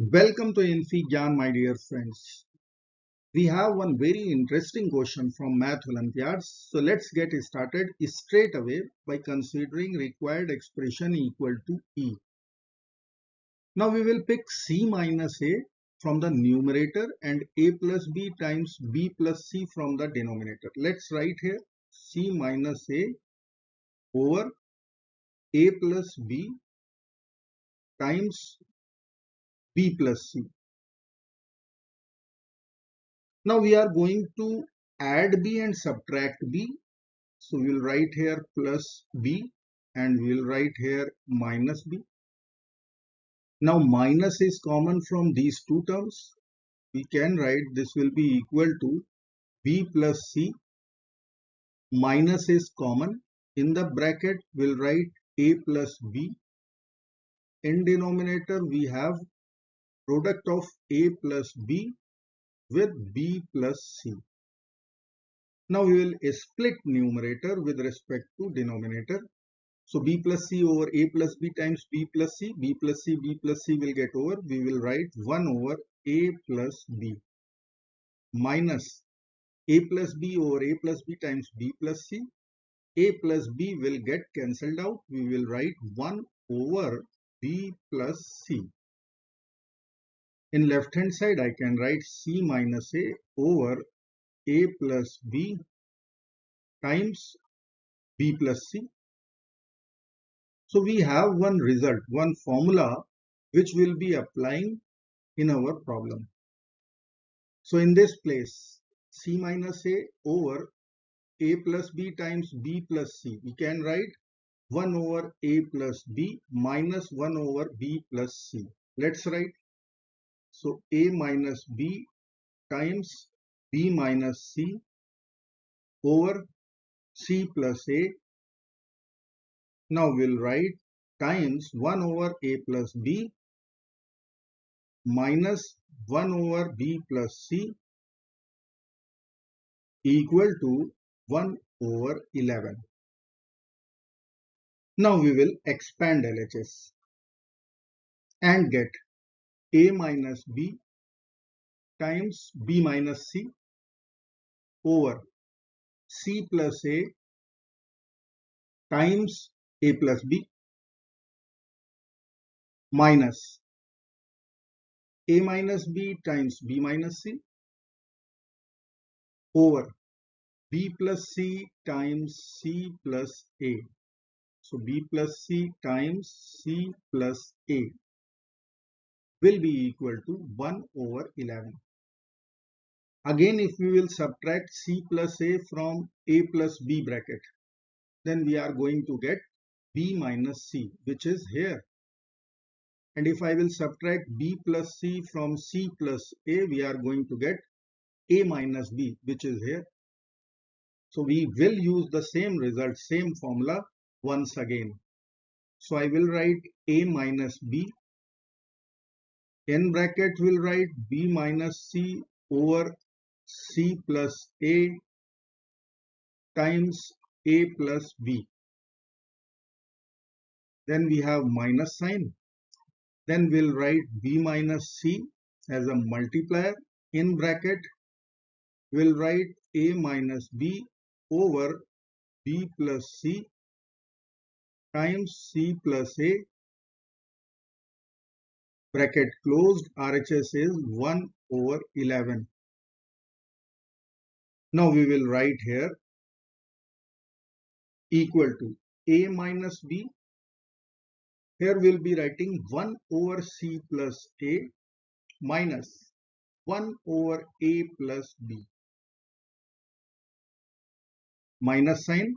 Welcome to infyGyan, my dear friends. We have one very interesting question from Math Olympiad. So let's get started straight away by considering required expression equal to E. Now we will pick C minus A from the numerator and A plus B times B plus C from the denominator. Let's write here C minus A over A plus B times B plus C. Now we are going to add B and subtract B. So we'll write here plus B and we'll write here minus B. Now minus is common from these two terms. We can write this will be equal to B plus C. Minus is common. In the bracket we'll write A plus B. In denominator we have product of A plus B with B plus C. Now we will split numerator with respect to denominator. So B plus C over A plus B times B plus C, B plus C, B plus C will get over. We will write 1 over A plus B minus A plus B over A plus B times B plus C. A plus B will get cancelled out. We will write 1 over B plus C. In left hand side I can write C minus A over A plus B times B plus C. So we have one result, one formula which will be applying in our problem. So in this place, C minus A over A plus B times B plus C, we can write 1 over A plus B minus 1 over B plus C. Let's write. So A minus B times B minus C over C plus A. Now we'll write times 1 over A plus B minus 1 over B plus C equal to 1 over 11. Now we will expand LHS and get A minus B times B minus C over C plus A times A plus B minus A minus B times B minus C over B plus C times C plus A. So B plus C times C plus A will be equal to 1 over 11. Again, if we will subtract C plus A from A plus B bracket, then we are going to get B minus C, which is here. And if I will subtract B plus C from C plus A, we are going to get A minus B, which is here. So we will use the same result, same formula once again. So I will write A minus B. In bracket will write B minus C over C plus A times A plus B. Then we have minus sign. Then we'll write B minus C as a multiplier. In bracket we'll write A minus B over B plus C times C plus A. Bracket closed. RHS is 1 over 11. Now we will write here equal to A minus B. Here we'll be writing 1 over C plus A minus 1 over A plus B. Minus sign.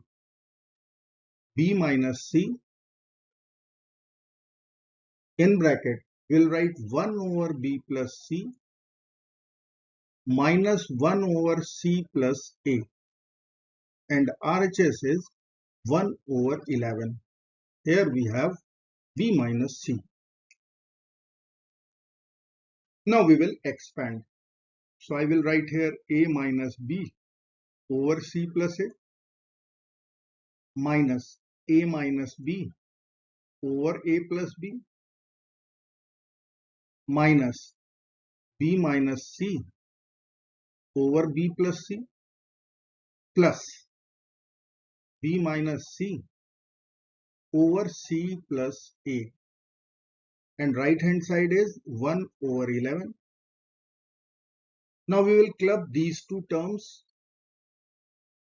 B minus C. In bracket we'll write 1 over B plus C minus 1 over C plus A. And RHS is 1 over 11. Here we have B minus C. Now we will expand. So I will write here A minus B over C plus A minus A minus B over A plus B minus b minus c over b plus c plus b minus c over c plus a, and right hand side is 1 over 11. Now we will club these two terms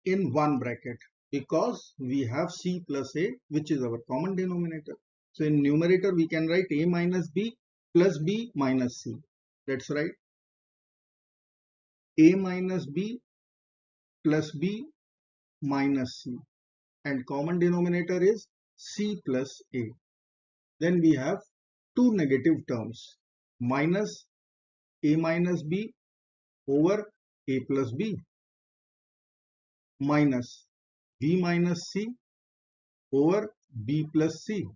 in one bracket because we have c plus a, which is our common denominator. So in numerator we can write a minus b plus b minus c. That's right. A minus b plus b minus c, and common denominator is c plus a. Then we have two negative terms, minus a minus b over a plus b minus b minus c over b plus c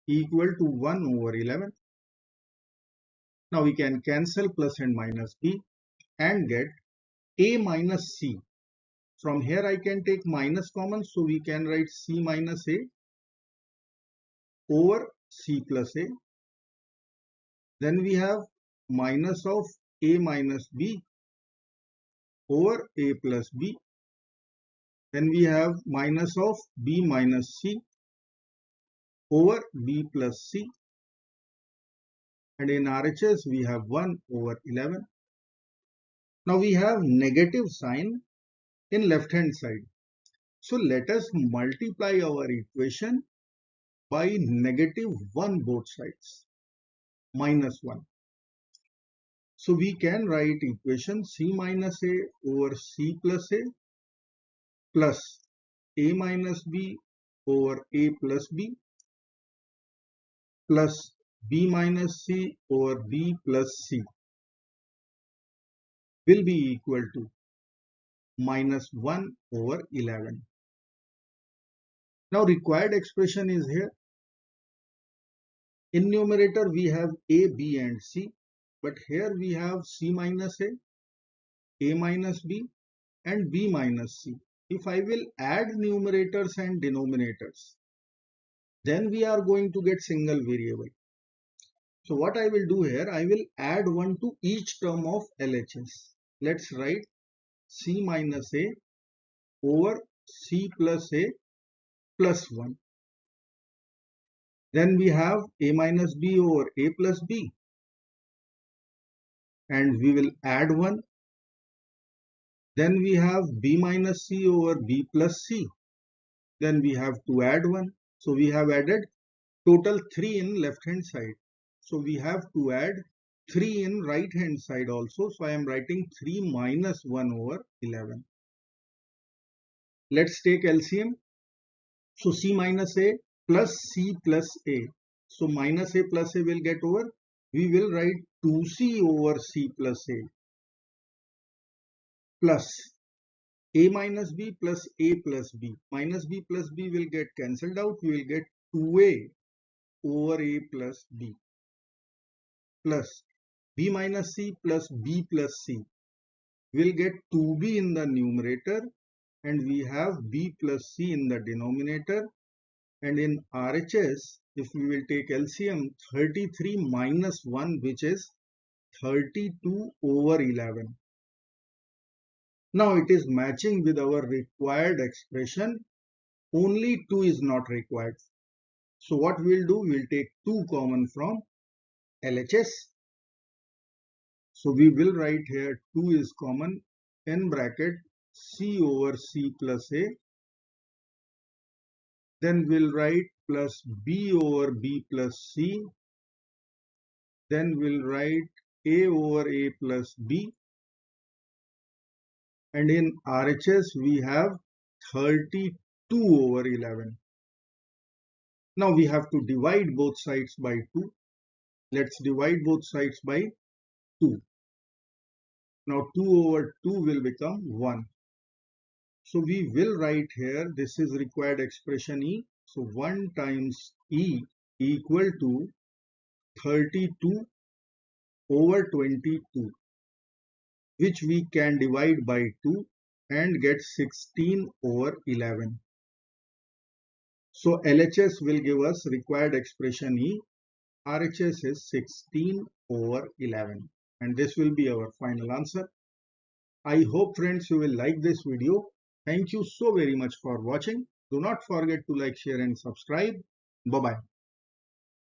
equal to 1 over 11. Now we can cancel plus and minus b and get a minus c. From here I can take minus common, so we can write c minus a over c plus a. Then we have minus of a minus b over a plus b. Then we have minus of b minus c over b plus c. And in RHS we have 1 over 11. Now we have negative sign in left hand side. So let us multiply our equation by negative 1 both sides, minus 1. So we can write equation c minus a over c plus a plus a minus b over a plus b plus b minus c over b plus c will be equal to minus 1 over 11. Now required expression is here. In numerator we have a, b and c, but here we have c minus a minus b and b minus c. If I will add numerators and denominators, then we are going to get single variable. So what I will do here, I will add 1 to each term of LHS. Let's write c minus a over c plus a plus 1. Then we have a minus b over a plus b, and we will add 1. Then we have b minus c over b plus c. Then we have to add 1. So we have added total 3 in left hand side. So we have to add 3 in right hand side also. So I am writing 3 minus 1 over 11. Let's take LCM. So c minus a plus c plus a. So minus a plus a will get over. We will write 2c over c plus a plus a minus b plus a plus b. Minus b plus b will get cancelled out. We will get 2a over a plus b plus b minus c plus b plus c. We'll get 2b in the numerator and we have b plus c in the denominator. And in RHS, if we will take LCM, 33 minus 1, which is 32 over 11. Now it is matching with our required expression. Only 2 is not required. So what we'll do, we'll take 2 common from LHS. So we will write here 2 is common in bracket c over c plus a. Then we'll write plus b over b plus c. Then we'll write a over a plus b. And in RHS we have 32 over 11. Now we have to divide both sides by 2. Let's divide both sides by 2. Now 2 over 2 will become 1. So we will write here, this is required expression E. So 1 times E equal to 32 over 22, which we can divide by 2 and get 16 over 11. So LHS will give us required expression E RHS is 16 over 11, and this will be our final answer. I hope friends you will like this video. Thank you so very much for watching. Do not forget to like, share and subscribe. Bye bye.